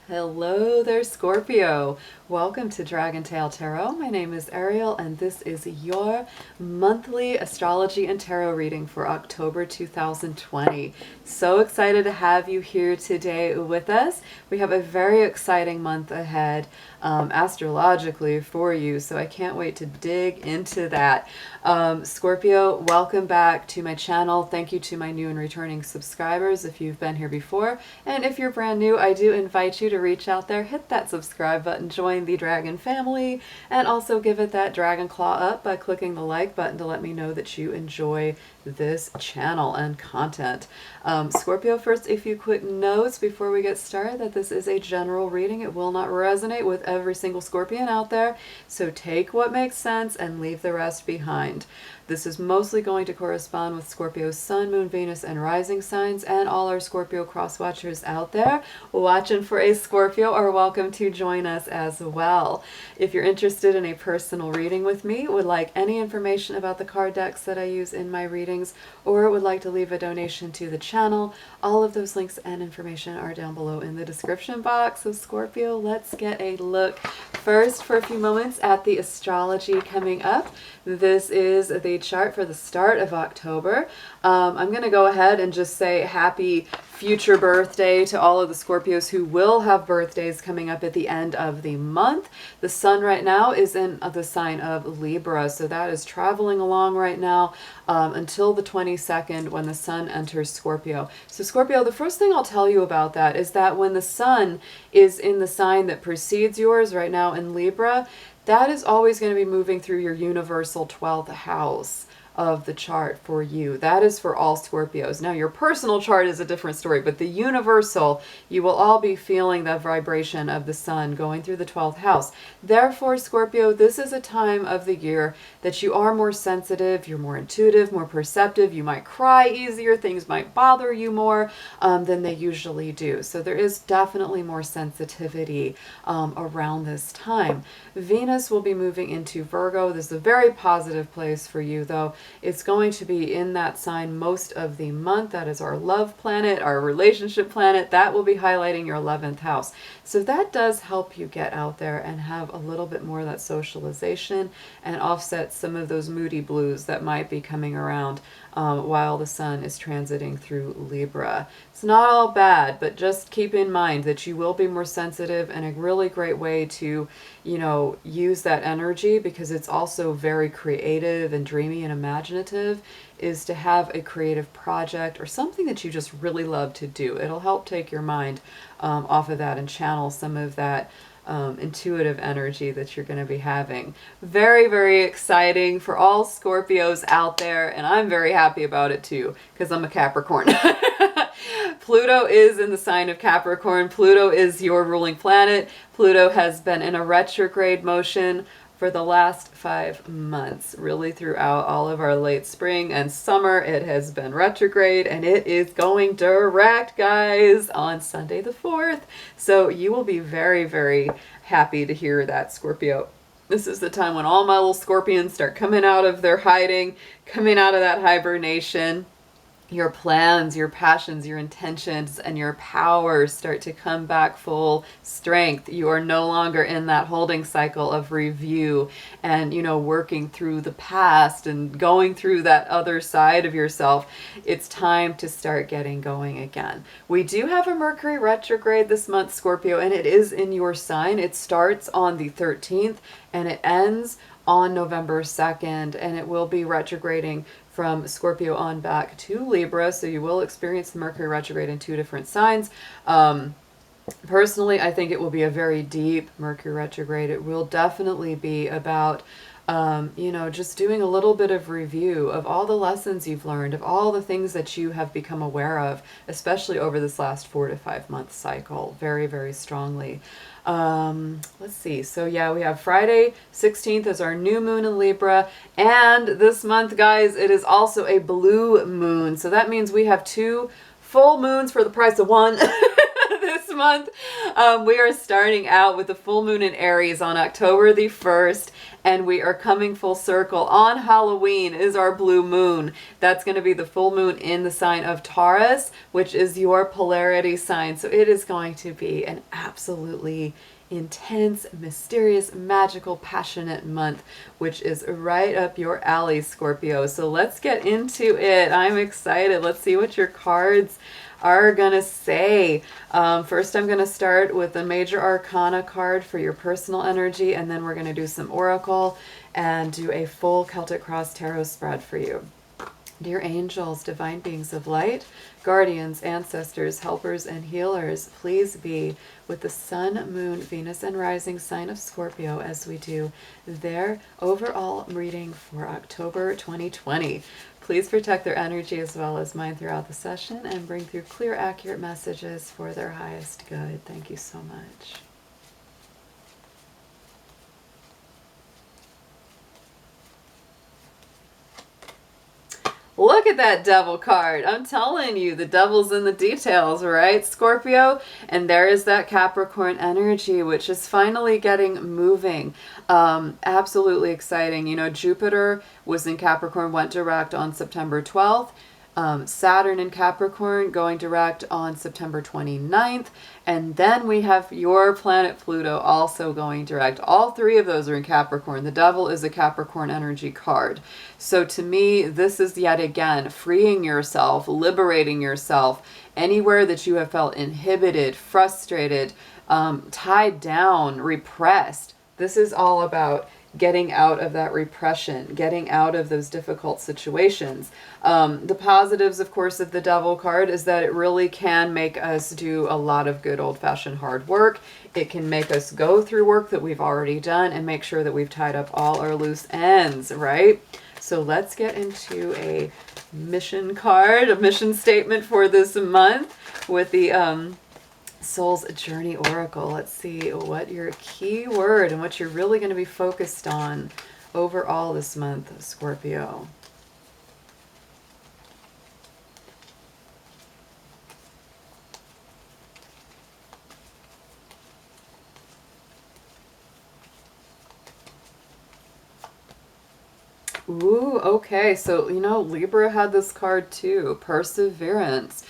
Hello there, Scorpio. Welcome to DragonTaleTarot. My name is Ariel, and this is your monthly astrology and tarot reading for October 2020. So excited to have you here today with us. We have a very exciting month ahead astrologically for you, so I can't wait to dig into that. Scorpio, welcome back to my channel. Thank you to my new and returning subscribers if you've been here before. And if you're brand new, I do invite you to reach out there, hit that subscribe button, join the Dragon family, and also give it that dragon claw up by clicking the like button to let me know that you enjoy this channel and content. Scorpio, first, a few quick notes before we get started that this is a general reading. It will not resonate with every single Scorpion out there, so take what makes sense and leave the rest behind. This is mostly going to correspond with Scorpio's Sun, Moon, Venus, and Rising signs, and all our Scorpio cross-watchers out there watching for a Scorpio are welcome to join us as well. If you're interested in a personal reading with me, would like any information about the card decks that I use in my readings, or would like to leave a donation to the channel, all of those links and information are down below in the description box. So Scorpio, let's get a look first for a few moments at the astrology coming up. This is the chart for the start of October. I'm going to go ahead and just say happy future birthday to all of the Scorpios who will have birthdays coming up at the end of the month. The sun right now is in the sign of Libra, so that is traveling along right now until the 22nd when the sun enters Scorpio. So Scorpio, the first thing I'll tell you about that is that when the sun is in the sign that precedes yours right now in Libra, that is always going to be moving through your universal 12th house of the chart for you. That is for all Scorpios. Now, your personal chart is a different story, but the universal, you will all be feeling the vibration of the sun going through the 12th house. Therefore, Scorpio, this is a time of the year that you are more sensitive, you're more intuitive, more perceptive, you might cry easier, things might bother you more than they usually do. So there is definitely more sensitivity around this time. Venus will be moving into Virgo. This is a very positive place for you, though. It's going to be in that sign most of the month. That is our love planet, our relationship planet. That will be highlighting your 11th house. So that does help you get out there and have a little bit more of that socialization and offset some of those moody blues that might be coming around while the sun is transiting through Libra. It's not all bad, but just keep in mind that you will be more sensitive, and a really great way to, use that energy, because it's also very creative and dreamy and imaginative, is to have a creative project or something that you just really love to do. It'll help take your mind off of that and channel some of that intuitive energy that you're going to be having. Very, very exciting for all Scorpios out there, and I'm very happy about it too, because I'm a Capricorn. Pluto is in the sign of Capricorn. Pluto is your ruling planet. Pluto has been in a retrograde motion for the last 5 months, really throughout all of our late spring and summer. It has been retrograde, and it is going direct, guys, on Sunday the 4th. So you will be very, very happy to hear that, Scorpio. This is the time when all my little Scorpions start coming out of their hiding, coming out of that hibernation. Your plans, your passions, your intentions, and your powers start to come back full strength. You are no longer in that holding cycle of review and, working through the past and going through that other side of yourself. It's time to start getting going again. We do have a Mercury retrograde this month, Scorpio, and it is in your sign. It starts on the 13th and it ends on November 2nd, and it will be retrograding from Scorpio on back to Libra, so you will experience the Mercury retrograde in 2 different signs. Personally, I think it will be a very deep Mercury retrograde. It will definitely be about just doing a little bit of review of all the lessons you've learned, of all the things that you have become aware of, especially over this last 4 to 5 month cycle, very, very strongly. Let's see. So yeah, we have Friday 16th as our new moon in Libra. And this month, guys, it is also a blue moon. So that means we have 2 full moons for the price of one this month, we are starting out with the full moon in Aries on October the 1st, and we are coming full circle. On Halloween is our blue moon. That's going to be the full moon in the sign of Taurus, which is your polarity sign. So it is going to be an absolutely intense, mysterious, magical, passionate month, which is right up your alley, Scorpio. So let's get into it. I'm excited. Let's see what your cards are gonna say. First, I'm gonna start with the major arcana card for your personal energy, and then we're gonna do some oracle and do a full Celtic Cross tarot spread for you. Dear angels, divine beings of light, guardians, ancestors, helpers, and healers, please be with the sun, moon, Venus, and rising sign of Scorpio as we do their overall reading for October 2020. Please protect their energy as well as mine throughout the session and bring through clear, accurate messages for their highest good. Thank you so much. Look at that devil card. I'm telling you, the devil's in the details, right, Scorpio? And there is that Capricorn energy, which is finally getting moving. Absolutely exciting. You know, Jupiter was in Capricorn, went direct on September 12th. Saturn in Capricorn going direct on September 29th. And then we have your planet Pluto also going direct. All three of those are in Capricorn. The devil is a Capricorn energy card. So to me, this is yet again freeing yourself, liberating yourself anywhere that you have felt inhibited, frustrated, tied down, repressed. This is all about getting out of that repression, getting out of those difficult situations. The positives, of course, of the devil card is that it really can make us do a lot of good old-fashioned hard work. It can make us go through work that we've already done and make sure that we've tied up all our loose ends, right? So let's get into a mission card, a mission statement for this month with the Soul's Journey Oracle. Let's see what your key word and what you're really going to be focused on overall this month, Scorpio. Ooh, okay. So, you know, Libra had this card too. Perseverance.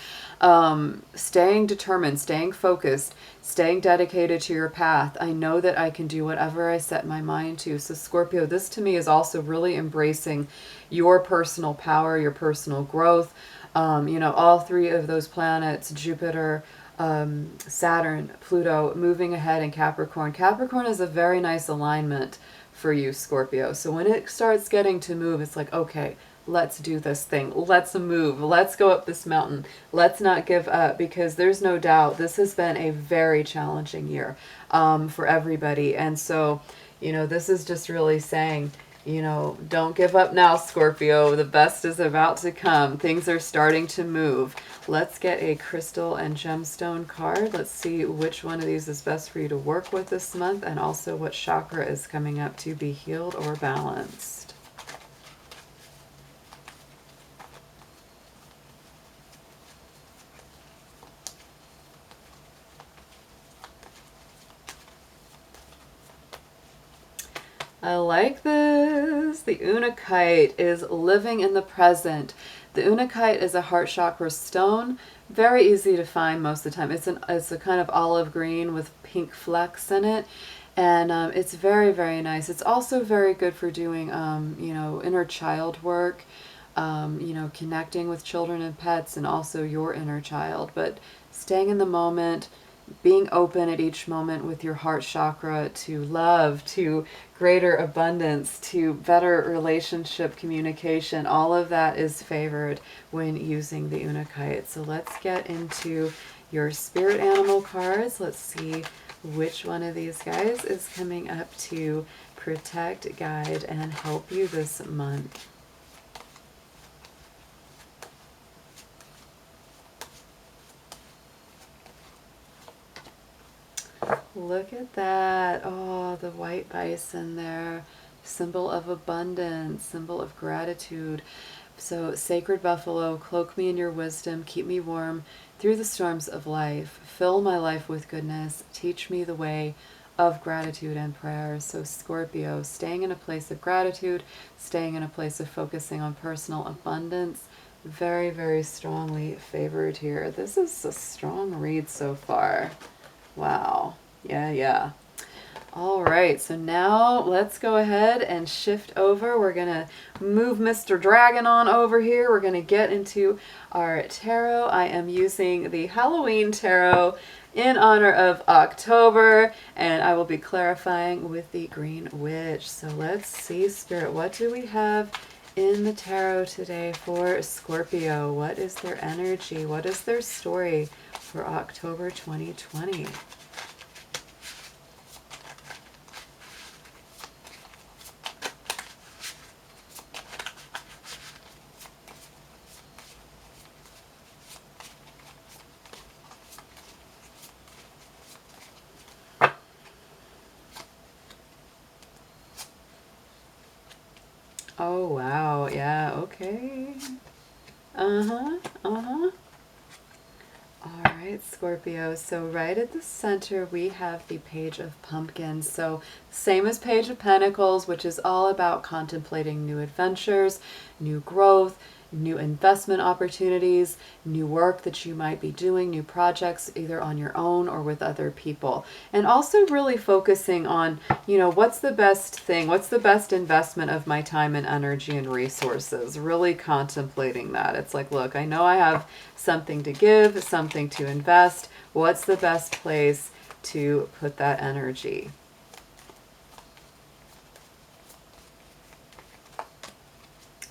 Staying determined, staying focused, staying dedicated to your path. I know that I can do whatever I set my mind to. So Scorpio, this to me is also really embracing your personal power, your personal growth. You know, all three of those planets, Jupiter, Saturn, Pluto, moving ahead in Capricorn. Capricorn is a very nice alignment for you, Scorpio. So when it starts getting to move, it's like, okay, let's do this thing. Let's move. Let's go up this mountain. Let's not give up, because there's no doubt this has been a very challenging year for everybody. And so, you know, this is just really saying, you know, don't give up now, Scorpio. The best is about to come. Things are starting to move. Let's get a crystal and gemstone card. Let's see which one of these is best for you to work with this month, and also what chakra is coming up to be healed or balanced. I like this. The Unakite is living in the present. The Unakite is a heart chakra stone. Very easy to find most of the time. It's a kind of olive green with pink flecks in it. And it's very, very nice. It's also very good for doing, you know, inner child work, you know, connecting with children and pets, and also your inner child. But staying in the moment, being open at each moment with your heart chakra to love, to greater abundance, to better relationship communication, all of that is favored when using the Unakite. So let's get into your spirit animal cards. Let's see which one of these guys is coming up to protect, guide, and help you this month. Look at that. Oh, the white bison there. Symbol of abundance, symbol of gratitude. So, sacred buffalo, cloak me in your wisdom, keep me warm through the storms of life, fill my life with goodness, teach me the way of gratitude and prayer. So, Scorpio, staying in a place of gratitude, staying in a place of focusing on personal abundance, very, very strongly favored here. This is a strong read so far. Wow. Yeah. All right, so now let's go ahead and shift over. We're going to move Mr. Dragon on over here. We're going to get into our tarot. I am using the Halloween tarot in honor of October, and I will be clarifying with the Green Witch. So let's see, Spirit, what do we have in the tarot today for Scorpio? What is their energy? What is their story for October 2020? Oh, wow. Yeah, okay. All right, Scorpio. So right at the center, we have the Page of Pumpkins. So same as Page of Pentacles, which is all about contemplating new adventures, new growth, new investment opportunities, new work that you might be doing, new projects either on your own or with other people. And also really focusing on, what's the best thing? What's the best investment of my time and energy and resources? Really contemplating that. It's like, look, I know I have something to give, something to invest. What's the best place to put that energy?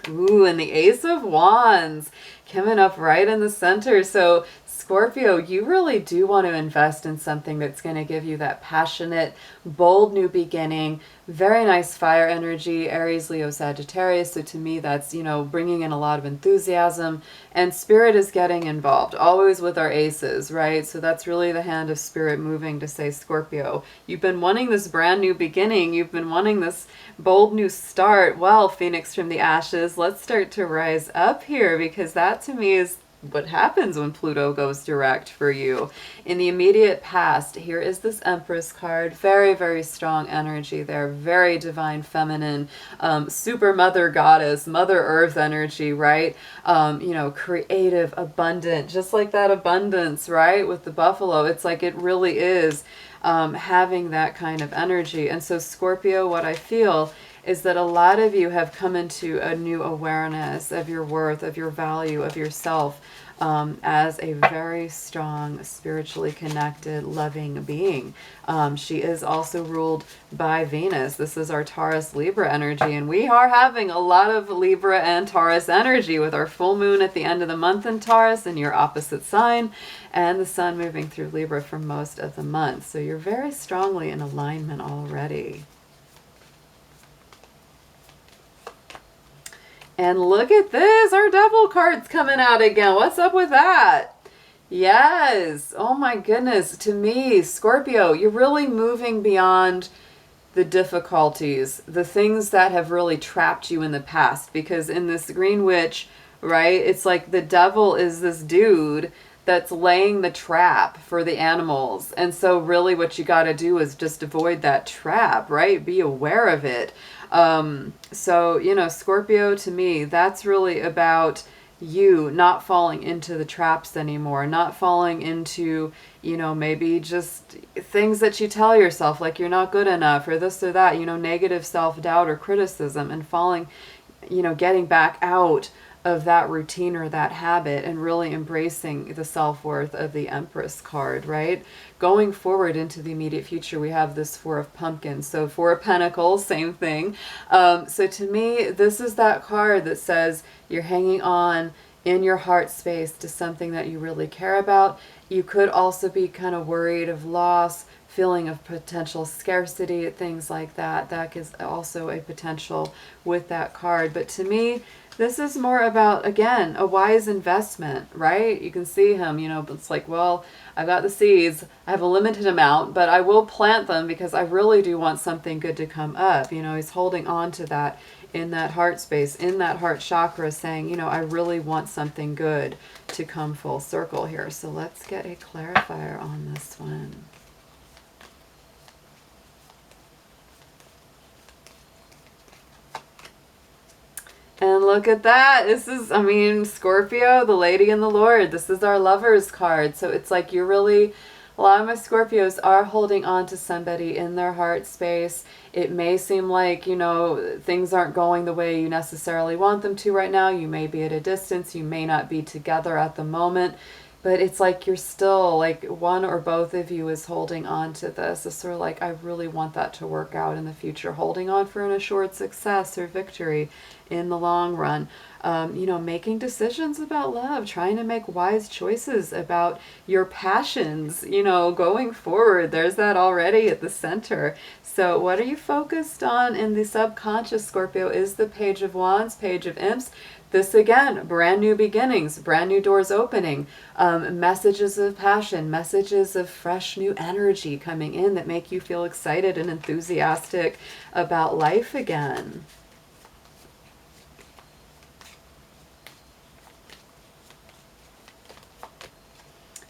Ooh, and the Ace of Wands coming up right in the center. So Scorpio, you really do want to invest in something that's going to give you that passionate, bold new beginning. Very nice fire energy, Aries, Leo, Sagittarius. So to me, that's, bringing in a lot of enthusiasm, and Spirit is getting involved, always with our aces, right? So that's really the hand of Spirit moving to say, Scorpio, you've been wanting this brand new beginning. You've been wanting this bold new start. Well, Phoenix from the ashes, let's start to rise up here, because that to me is what happens when Pluto goes direct for you. In the immediate past, here is this Empress card. Very, very strong energy there. Very divine, feminine, super mother goddess, Mother Earth energy, right? Creative, abundant, just like that abundance, right? With the buffalo, it's like it really is having that kind of energy. And so Scorpio, what I feel is that a lot of you have come into a new awareness of your worth, of your value, of yourself, as a very strong, spiritually connected, loving being. She is also ruled by Venus. This is our Taurus Libra energy, and we are having a lot of Libra and Taurus energy with our full moon at the end of the month in Taurus in your opposite sign, and the sun moving through Libra for most of the month. So you're very strongly in alignment already. And look at this, our devil card's coming out again. What's up with that? Yes. Oh my goodness. To me, Scorpio, you're really moving beyond the difficulties, the things that have really trapped you in the past. Because in this Green Witch, right, it's like the devil is this dude that's laying the trap for the animals. And so really what you got to do is just avoid that trap, right? Be aware of it. So, Scorpio, to me, that's really about you not falling into the traps anymore, not falling into, maybe just things that you tell yourself, like you're not good enough or this or that, negative self-doubt or criticism, and falling, getting back out of that routine or that habit and really embracing the self-worth of the Empress card, right? Going forward into the immediate future, we have this Four of Pumpkins. So Four of Pentacles, same thing. So to me, this is that card that says you're hanging on in your heart space to something that you really care about. You could also be kind of worried of loss, feeling of potential scarcity, things like that. That is also a potential with that card. But to me, This is more about, again, a wise investment, right? You can see him, you know, but it's like, well, I got the seeds. I have a limited amount, but I will plant them because I really do want something good to come up. You know, he's holding on to that in that heart space, in that heart chakra, saying, you know, I really want something good to come full circle here. So let's get a clarifier on this one. And look at that. This is, I mean, Scorpio, the Lady and the Lord. This is our Lovers card. So it's like you're really, a lot of my Scorpios are holding on to somebody in their heart space. It may seem like, you know, things aren't going the way you necessarily want them to right now. You may be at a distance. You may not be together at the moment. But it's like you're still, like one or both of you is holding on to this. It's sort of like, I really want that to work out in the future. Holding on for an assured success or victory in the long run. You know, making decisions about love, trying to make wise choices about your passions, you know, going forward. There's that already at the center. So what are you focused on in the subconscious, Scorpio? Is the Page of Wands, Page of Imps. This again, brand new beginnings, brand new doors opening, messages of passion, messages of fresh new energy coming in that make you feel excited and enthusiastic about life again.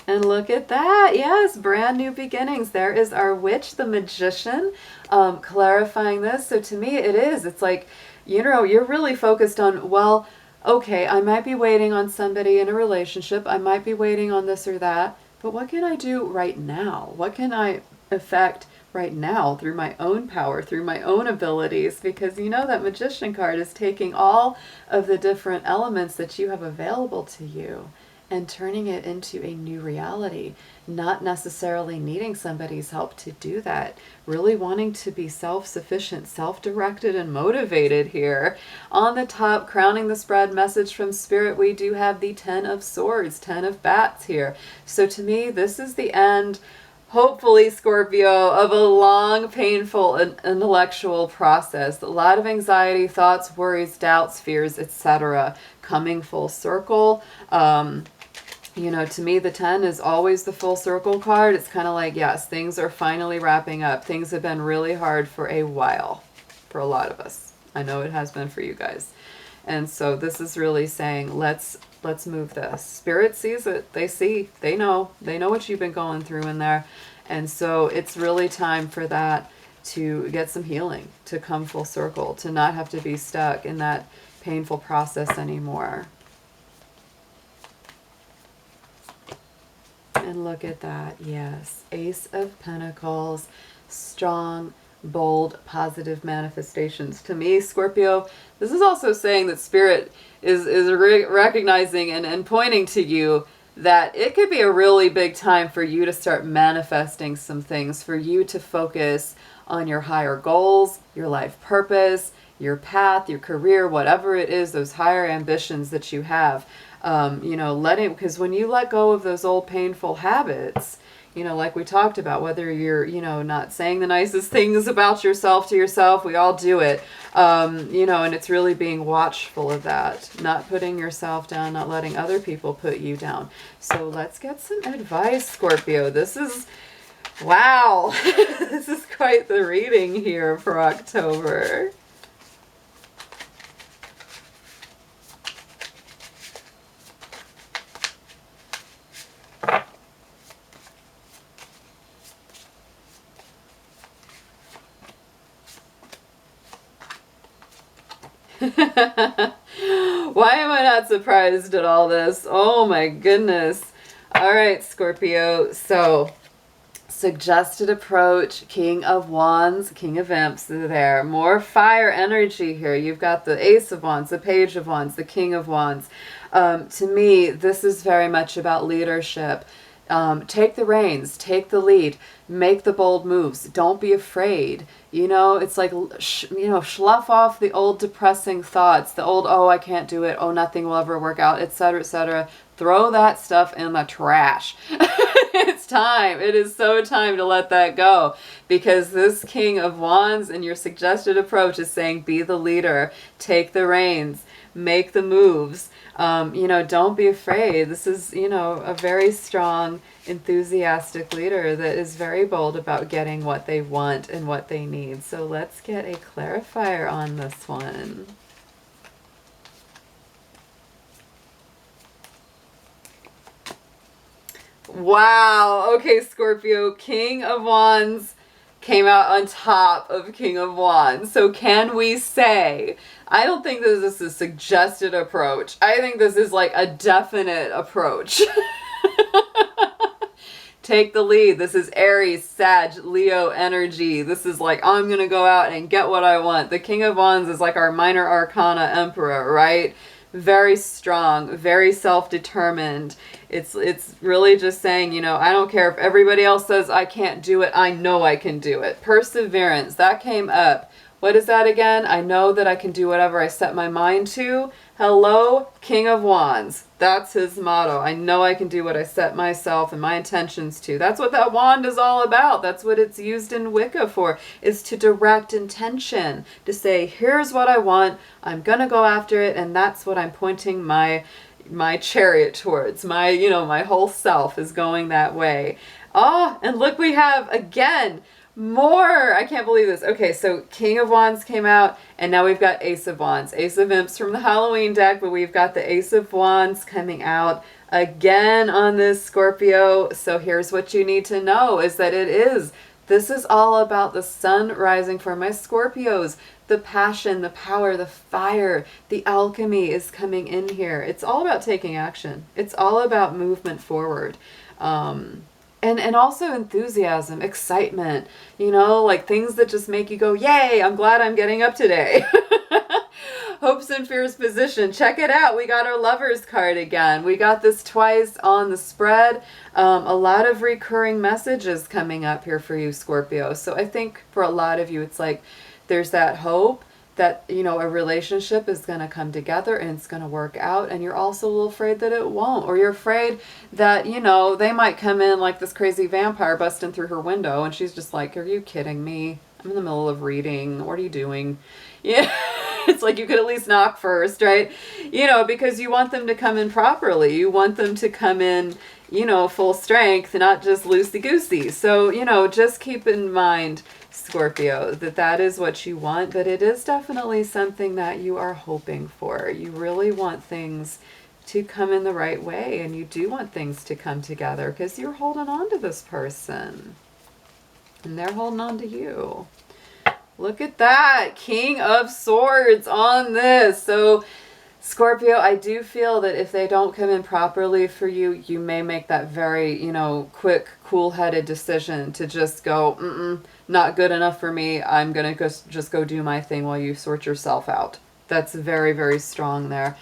And look at that. Yes, brand new beginnings. There is our witch, the magician, clarifying this. So to me, it is. It's like, you know, you're really focused on, well, okay, I might be waiting on somebody in a relationship. I might be waiting on this or that. But what can I do right now? What can I affect right now through my own power, through my own abilities? Because you know that magician card is taking all of the different elements that you have available to you and turning it into a new reality, not necessarily needing somebody's help to do that, really wanting to be self-sufficient, self-directed, and motivated here. On the top, crowning the spread message from Spirit, we do have the 10 of Swords, 10 of Bats here. So to me, this is the end, hopefully, Scorpio, of a long, painful, intellectual process. A lot of anxiety, thoughts, worries, doubts, fears, etc. coming full circle. You know, to me, the 10 is always the full circle card. It's kind of like, yes, things are finally wrapping up. Things have been really hard for a while for a lot of us. I know it has been for you guys. And so this is really saying, let's move this. Spirit sees it. They see. They know what you've been going through in there. And so it's really time for that to get some healing, to come full circle, to not have to be stuck in that painful process anymore. And look at that. Yes. Ace of Pentacles. Strong, bold, positive manifestations. To me, Scorpio, this is also saying that Spirit is recognizing and pointing to you that it could be a really big time for you to start manifesting some things, for you to focus on your higher goals, your life purpose, your path, your career, whatever it is, those higher ambitions that you have. You know, because when you let go of those old painful habits, you know, like we talked about, whether you're, you know, not saying the nicest things about yourself to yourself, we all do it, you know, and it's really being watchful of that, not putting yourself down, not letting other people put you down. So let's get some advice, Scorpio. This is, wow, this is quite the reading here for October. Why am I not surprised at all this? Oh my goodness. All right, Scorpio. So, suggested approach, King of Wands, King of Imps there. More fire energy here. You've got the Ace of Wands, the Page of Wands, the King of Wands. To me, this is very much about leadership. Take the reins, take the lead, make the bold moves. Don't be afraid. You know, it's like, you know, slough off the old depressing thoughts, the old, oh, I can't do it, oh, nothing will ever work out, etc., etc. Throw that stuff in the trash. It's time. It is so time to let that go, because this King of Wands and your suggested approach is saying, be the leader, take the reins, make the moves. You know, don't be afraid. This is, you know, a very strong, enthusiastic leader that is very bold about getting what they want and what they need. So let's get a clarifier on this one. Wow. Okay, Scorpio, King of Wands came out on top of King of Wands. So can we say, I don't think this is a suggested approach. I think this is like a definite approach. Take the lead. This is Aries, Sag, Leo energy. This is like, I'm going to go out and get what I want. The King of Wands is like our minor arcana emperor, right? Very strong, very self-determined. It's really just saying, you know, I don't care if everybody else says I can't do it. I know I can do it. Perseverance, that came up. What is that again? I know that I can do whatever I set my mind to. Hello, King of Wands. That's his motto. I know I can do what I set myself and my intentions to. That's what that wand is all about. That's what it's used in Wicca for, is to direct intention, to say, here's what I want. I'm going to go after it. And that's what I'm pointing my chariot towards. My, you know, my whole self is going that way. Oh, and look, we have again more. I can't believe this. Okay, so King of Wands came out, and now we've got Ace of Wands. Ace of Imps from the Halloween deck, but we've got the Ace of Wands coming out again on this Scorpio. So here's what you need to know is that this is all about the sun rising for my Scorpios. The passion, the power, the fire, the alchemy is coming in here. It's all about taking action. It's all about movement forward. And also enthusiasm, excitement, you know, like things that just make you go, yay, I'm glad I'm getting up today. Hopes and fears position. Check it out. We got our Lovers card again. We got this twice on the spread. A lot of recurring messages coming up here for you, Scorpio. So I think for a lot of you, it's like there's that hope that, you know, a relationship is going to come together and it's going to work out. And you're also a little afraid that it won't. Or you're afraid that, you know, they might come in like this crazy vampire busting through her window. And she's just like, are you kidding me? I'm in the middle of reading. What are you doing? Yeah. It's like you could at least knock first, right? You know, because you want them to come in properly. You want them to come in, you know, full strength, not just loosey-goosey. So, you know, just keep in mind, Scorpio, that is what you want, but it is definitely something that you are hoping for. You really want things to come in the right way, and you do want things to come together because you're holding on to this person and they're holding on to you. Look at that, King of Swords on this. So Scorpio, I do feel that if they don't come in properly for you, you may make that very, you know, quick, cool-headed decision to just go, not good enough for me. I'm going to just go do my thing while you sort yourself out. That's very, very strong there.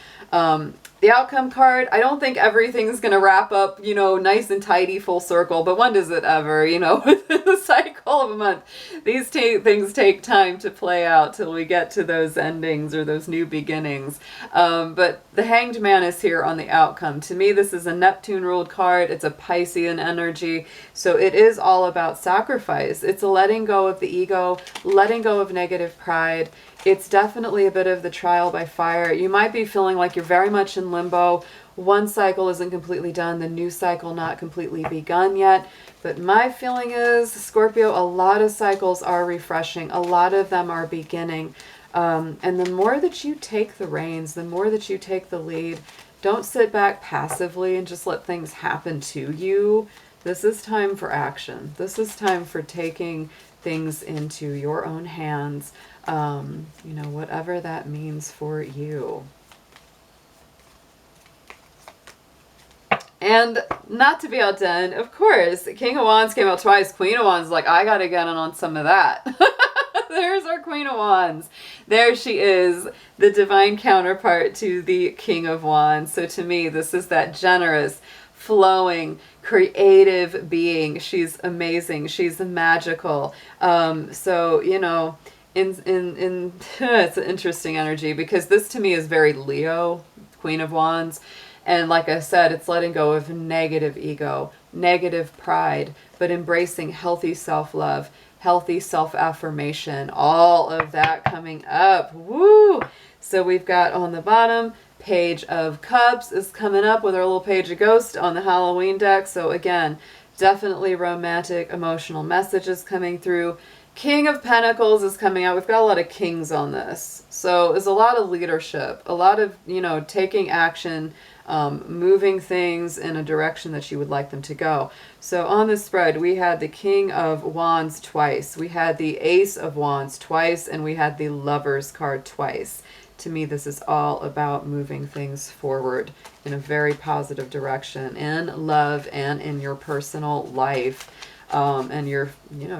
The outcome card, I don't think everything's going to wrap up, you know, nice and tidy, full circle, but when does it ever, you know, within the cycle of a month? These things take time to play out till we get to those endings or those new beginnings. But the Hanged Man is here on the outcome. To me, this is a Neptune-ruled card. It's a Piscean energy. So it is all about sacrifice. It's a letting go of the ego, letting go of negative pride. It's definitely a bit of the trial by fire. You might be feeling like you're very much in limbo. One cycle isn't completely done, the new cycle not completely begun yet. But my feeling is, Scorpio, a lot of cycles are refreshing. A lot of them are beginning. And the more that you take the reins, the more that you take the lead, don't sit back passively and just let things happen to you. This is time for action. This is time for taking things into your own hands. You know, whatever that means for you. And not to be outdone, of course, King of Wands came out twice. Queen of Wands, like, I gotta get in on some of that. There's our Queen of Wands. There she is, the divine counterpart to the King of Wands. So to me, this is that generous, flowing, creative being. She's amazing. She's magical. So, you know, it's an interesting energy because this to me is very Leo, Queen of Wands. And like I said, it's letting go of negative ego, negative pride, but embracing healthy self-love, healthy self-affirmation, all of that coming up. Woo! So we've got on the bottom, Page of Cups is coming up with our little Page of Ghost on the Halloween deck. So again, definitely romantic, emotional messages coming through. King of Pentacles is coming out. We've got a lot of kings on this. So there's a lot of leadership, a lot of, taking action, moving things in a direction that you would like them to go. So on this spread, we had the King of Wands twice. We had the Ace of Wands twice, and we had the Lovers card twice. To me, this is all about moving things forward in a very positive direction in love and in your personal life. And your,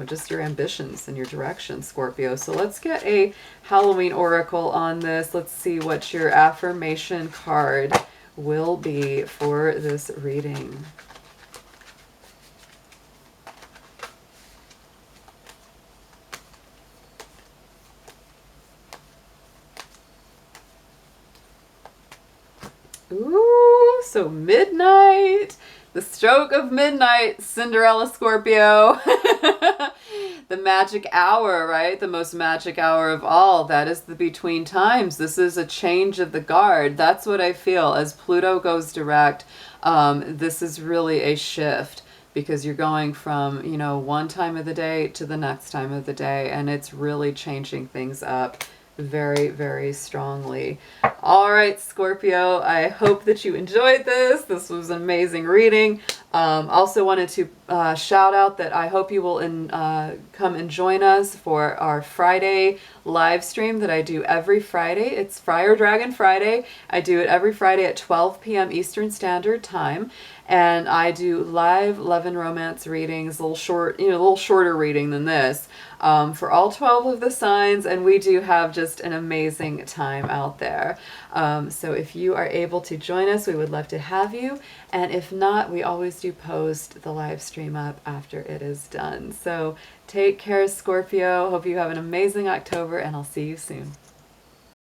just your ambitions and your direction, Scorpio. So let's get a Halloween oracle on this. Let's see what your affirmation card will be for this reading. Ooh, so midnight. The stroke of midnight, Cinderella Scorpio. The magic hour, right? The most magic hour of all. That is the between times. This is a change of the guard. That's what I feel. As Pluto goes direct, this is really a shift, because you're going from, one time of the day to the next time of the day, and it's really changing things up very, very strongly. All right, Scorpio, I hope that you enjoyed this. This was an amazing reading. Also wanted to shout out that I hope you will come and join us for our Friday live stream that I do every Friday. It's Fire Dragon Friday. I do it every Friday at 12 p.m. Eastern Standard Time. And I do live love and romance readings, a little shorter reading than this, for all 12 of the signs, and we do have just an amazing time out there. So if you are able to join us, we would love to have you, and if not, we always do post the live stream up after it is done. So take care, Scorpio. Hope you have an amazing October, and I'll see you soon.